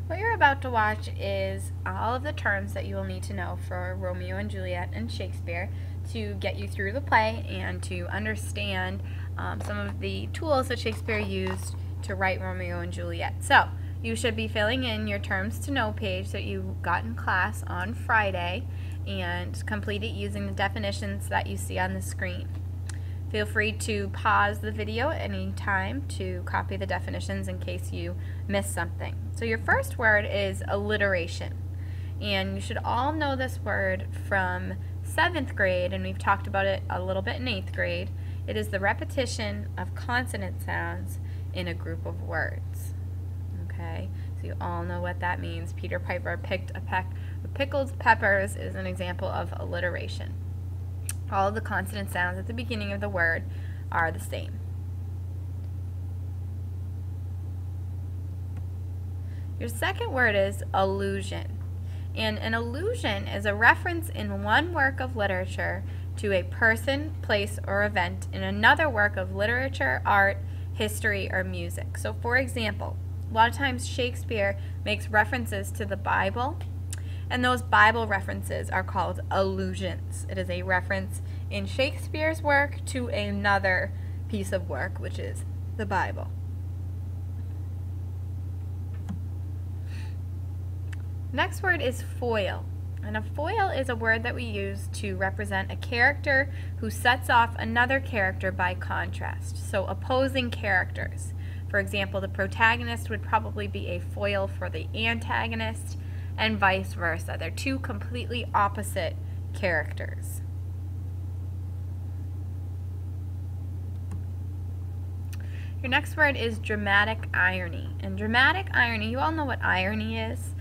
What you're about to watch is all of the terms that you will need to know for Romeo and Juliet and Shakespeare to get you through the play and to understand some of the tools that Shakespeare used to write Romeo and Juliet. So you should be filling in your terms to know page that you got in class on Friday and complete it using the definitions that you see on the screen. Feel free to pause the video at any time to copy the definitions in case you miss something. So your first word is alliteration. And you should all know this word from 7th grade, and we've talked about it a little bit in 8th grade. It is the repetition of consonant sounds in a group of words. Okay, so you all know what that means. Peter Piper picked a peck of pickled peppers is an example of alliteration. All of the consonant sounds at the beginning of the word are the same. Your second word is allusion. And an allusion is a reference in one work of literature to a person, place, or event in another work of literature, art, history, or music. So for example, a lot of times Shakespeare makes references to the Bible, and those Bible references are called allusions. It is a reference in Shakespeare's work to another piece of work, which is the Bible. Next word is foil. And a foil is a word that we use to represent a character who sets off another character by contrast. So opposing characters. For example, the protagonist would probably be a foil for the antagonist, and vice versa. They're two completely opposite characters. Your next word is dramatic irony. And dramatic irony, you all know what irony is.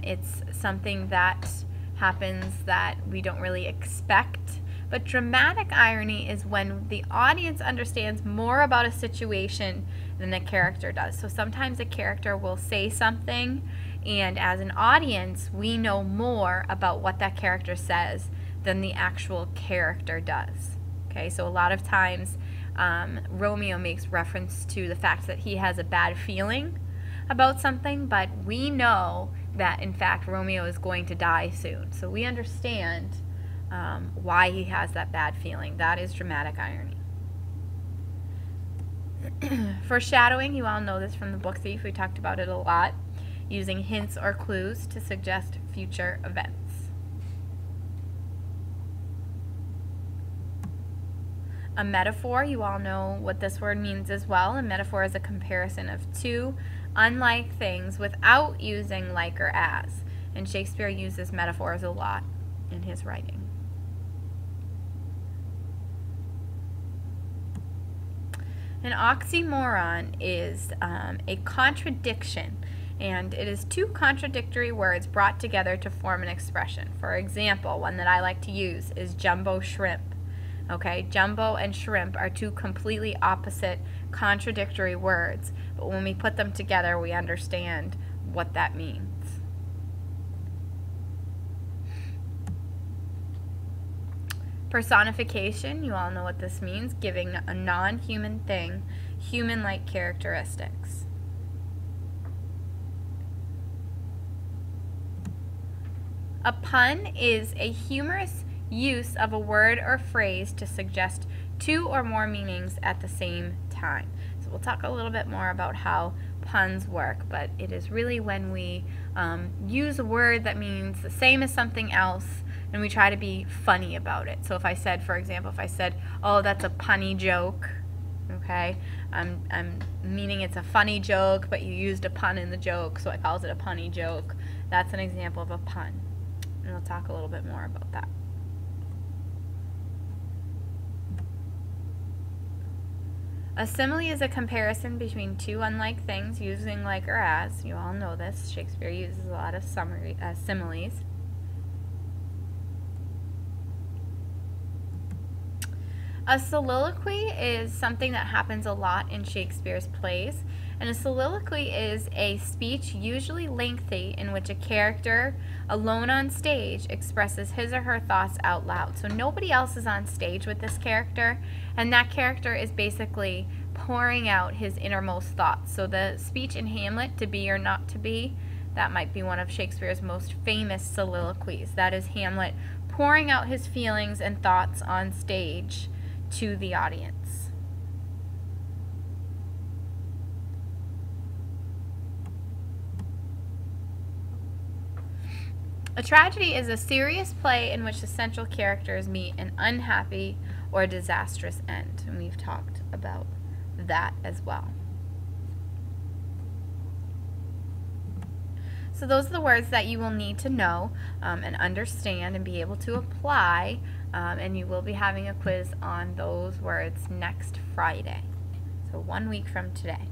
It's something that happens that we don't really expect. But dramatic irony is when the audience understands more about a situation than the character does. So sometimes a character will say something, and as an audience, we know more about what that character says than the actual character does. Okay, so a lot of times Romeo makes reference to the fact that he has a bad feeling about something, but we know that in fact Romeo is going to die soon. So we understand why he has that bad feeling. That is dramatic irony. Foreshadowing, you all know this from the book Thief. We talked about it a lot. Using hints or clues to suggest future events. A metaphor, you all know what this word means as well. A metaphor is a comparison of two unlike things without using like or as. And Shakespeare uses metaphors a lot in his writing. An oxymoron is a contradiction, and it is two contradictory words brought together to form an expression. For example, one that I like to use is jumbo shrimp. Okay, jumbo and shrimp are two completely opposite contradictory words, but when we put them together, we understand what that means. Personification, you all know what this means, giving a non-human thing human-like characteristics. A pun is a humorous use of a word or phrase to suggest two or more meanings at the same time. So we'll talk a little bit more about how puns work, but it is really when we use a word that means the same as something else and we try to be funny about it. So if I said, for example, if I said, oh, that's a punny joke, okay, I'm meaning it's a funny joke, but you used a pun in the joke, so it calls it a punny joke. That's an example of a pun, and we'll talk a little bit more about that. A simile is a comparison between two unlike things using like or as. You all know this. Shakespeare uses a lot of similes. A soliloquy is something that happens a lot in Shakespeare's plays, and a soliloquy is a speech usually lengthy in which a character alone on stage expresses his or her thoughts out loud. So nobody else is on stage with this character, and that character is basically pouring out his innermost thoughts. So the speech in Hamlet, To Be or Not to Be, That might be one of Shakespeare's most famous soliloquies. That is Hamlet pouring out his feelings and thoughts on stage to the audience. A tragedy is a serious play in which the central characters meet an unhappy or disastrous end. And we've talked about that as well. So those are the words that you will need to know and understand and be able to apply. And you will be having a quiz on those words next Friday. So 1 week from today.